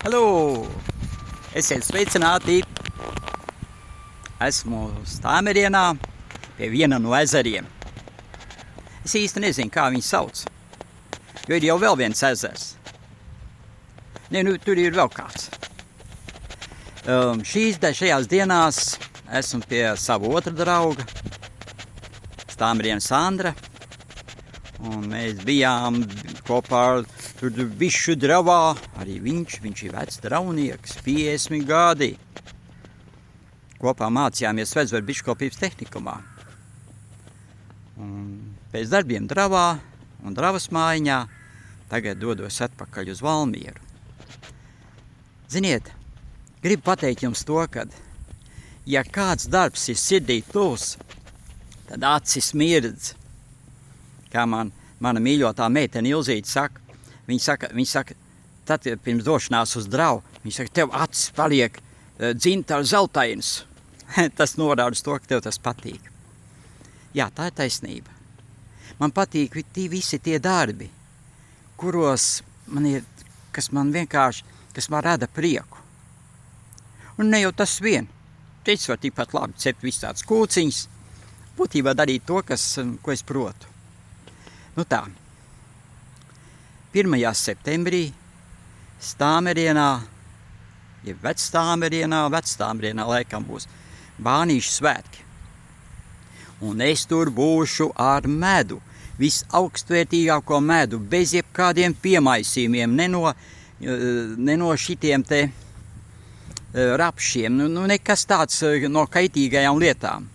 Halo! Esiet sveicināti! Esmu Stāmerienā pie viena no ezeriem. Es īsti nezinu, kā viņu sauc, jo ir jau vēl viens ezers. Tur ir vēl kāds. Šajās dienās esmu pie sava otra drauga, Stāmerienas Sandra, un mēs bijām kopā ar bišu dravā. Arī viņš ir vecs draunieks, 50 gadi. Kopā mācījāmies Vedzveru biškopības tehnikumā. Un pēc darbiem dravā un dravas mājiņā tagad dodos atpakaļ uz Valmieru. Ziniet, gribu pateikt jums to, ka ja kāds darbs ir sirdī tuvs, tad acis mirdz. Kā mana mīļotā meitene Ilzīte saka, viņa saka, tad pirms došanās uz dravu, viņa saka, tev acis paliek dzintara zeltainas. Tas norāda uz to, ka tev tas patīk. Jā, tā ir taisnība. Man patīk visi tie darbi, kuros man ir, kas man rada prieku. Un ne jau tas vien. Cits var tikpat labi cept visu tāds kūciņas, būtībā darīt to, ko es protu. Nu tā, 1. septembrī Stāmerienā, ja Vecstāmerienā laikam būs Bānīšu svētki. Un es tur būšu ar medu, visaugstvērtīgāko medu, bez jebkādiem piemaisījumiem, ne no šitiem te rapšiem, nekas tāds no kaitīgajām lietām.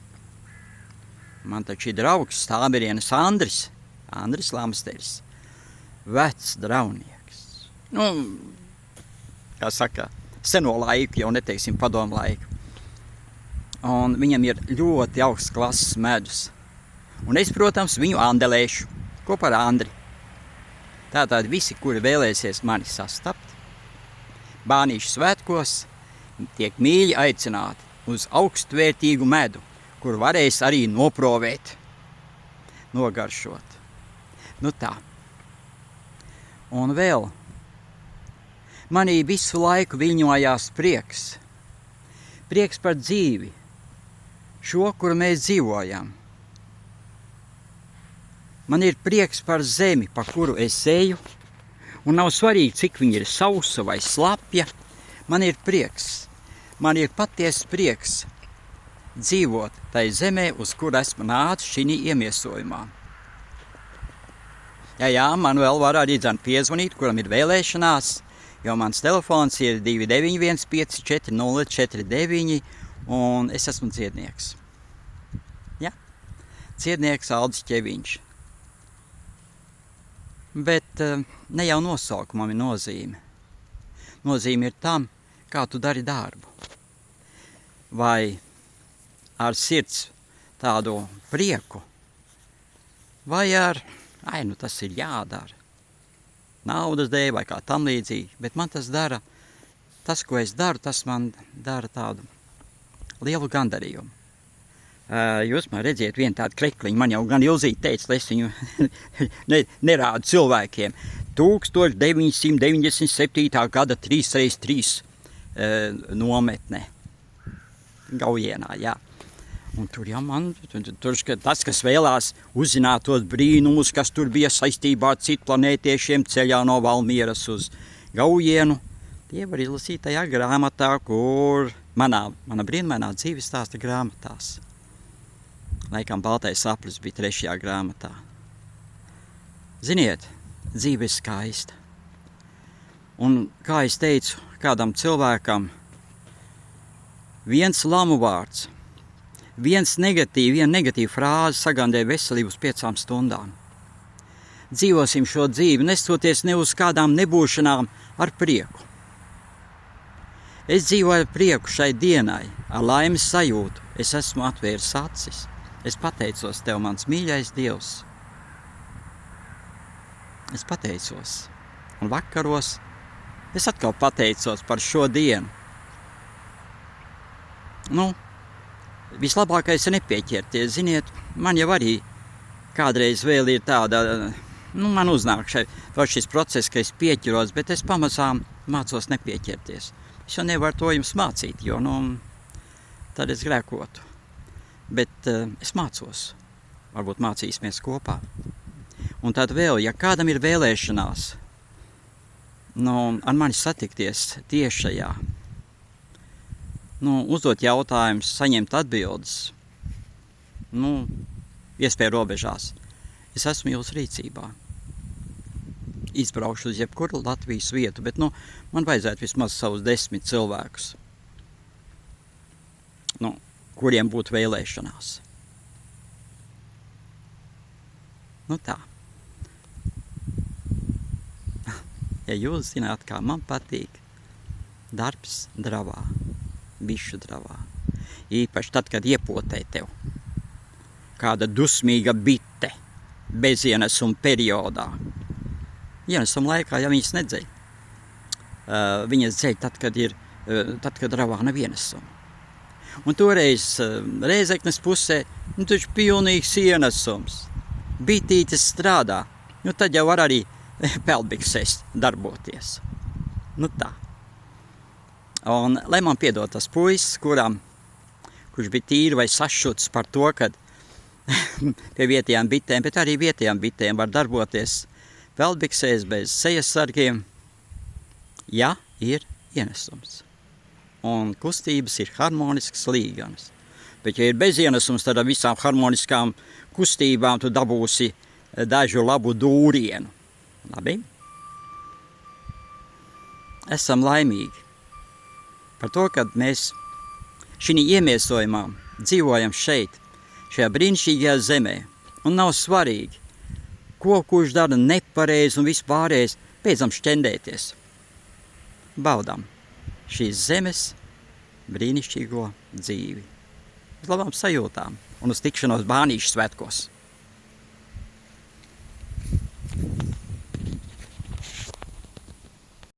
Man taču ir draugs Stāmerienas Andris Lamsteris, vecs draunieks. Kā saka, seno laiku, jau neteiksim padomu laiku. Un viņam ir ļoti augsts klases medus. Un es, protams, viņu andelēšu kopā ar Andri. Tātad visi, kuri vēlēsies mani sastapt, Bānīšu svētkos, tiek mīļi aicināti uz augstvērtīgu medu, kur varēs arī noprovēt, nogaršot. Nu tā. Un vēl manī visu laiku viļņojās prieks. Prieks par dzīvi, šo, kuru mēs dzīvojam. Man ir prieks par zemi, pa kuru es eju, un nav svarīgi, cik viņa ir sausa vai slapja. Man ir prieks, man ir patiesa prieks dzīvot tai zemē, uz kur esmu nācis šī iemiesojumā. Jā, man vēl var arī piezvanīt, kuram ir vēlēšanās, jo mans telefons ir 291540449, un es esmu dziednieks. Ja? Dziednieks Aldis Ķeviņš. Bet ne jau nosaukumam ir nozīme. Nozīme ir tam, kā tu dari darbu. Vai ar sirds tādu prieku, vai ar, tas ir jādara. Naudas dēļ vai kā tam līdzīgi, bet man tas dara, ko es daru, tas man dara tādu lielu gandarījumu. Jūs man redziet vienu tādu krekliņu, man jau gan Ilzīte teica, lai es viņu nerādu cilvēkiem. 1997. gada 3x3 nometne Gaujienā, jā. Un tur jau tas, kas vēlās uzzināt tos brīnumus, kas tur bija saistībā ar citu planētiešiem ceļā no Valmieras uz Gaujienu, tie var izlasīt tajā grāmatā, kur mana brīnumainā dzīves stāsta grāmatās. Laikam Baltais saplis bija 3. grāmatā. Ziniet, dzīve ir skaista. Un, kā es teicu kādam cilvēkam, viens lamu vārds, viena negatīva frāze sagandē veselību uz 5 stundām. Dzīvosim šo dzīvi, nestoties ne uz kādām nebūšanām, ar prieku. Es dzīvoju ar prieku šai dienai, ar laimes sajūtu. Es esmu atvēris acis. Es pateicos tev, mans mīļais Dievs. Es pateicos. Un vakaros es atkal pateicos par šo dienu. Vislabākais ir nepieķerties. Ziniet, man jau arī kādreiz vēl ir tāda, man uznāk šis process, ka es pieķeros, bet es pamazām Mācos nepieķerties. Es jau nevaru to jums mācīt, jo, tad es grēkotu. Bet es mācos. Varbūt mācīsimies kopā. Un tad vēl, ja kādam ir vēlēšanās, ar mani satikties tiešajā, uzdot jautājumus, saņemt atbildes, iespēju robežās, es esmu jūsu rīcībā. Izbraukšu uz jebkuru Latvijas vietu, bet man vajadzētu vismaz savus 10 cilvēkus, kuriem būtu vēlēšanās. Tā. Ja jūs zināt, kā man patīk darbs dravā, bišu dravā, īpaši tad, kad iepotē tev kāda dusmīga bite bezienesuma periodā. Ienesuma laikā, ja viņas nedzeļ. Viņas dzeļ tad, kad dravā nav ienesuma. Un toreiz Rēzeknes pusē, taču pilnīgs ienesums. Bitītes strādā. Tad jau var arī peldbiksēs darboties. Tā. Un, lai man piedod tas puisis, kurš bija tīri vai sašuts par to, kad pie vietējām bitēm, bet arī vietējām bitēm var darboties peldbiksēs bez sejas sargiem, ja ir ienesums. Un kustības ir harmoniskas līganas. Bet, ja ir bez ienesums, tad ar visām harmoniskām kustībām tu dabūsi dažu labu dūrienu. Labi? Esam laimīgi par to, kad mēs šī iemiesojumā dzīvojam šeit, šajā brīnišķīgajā zemē. Un nav svarīgi, kurš dara nepareizi un vispārējais, beidzam šķendēties. Baudām šīs zemes brīnišķīgo dzīvi. Uz labām sajūtām un uz tikšanos Bānīšu svētkos.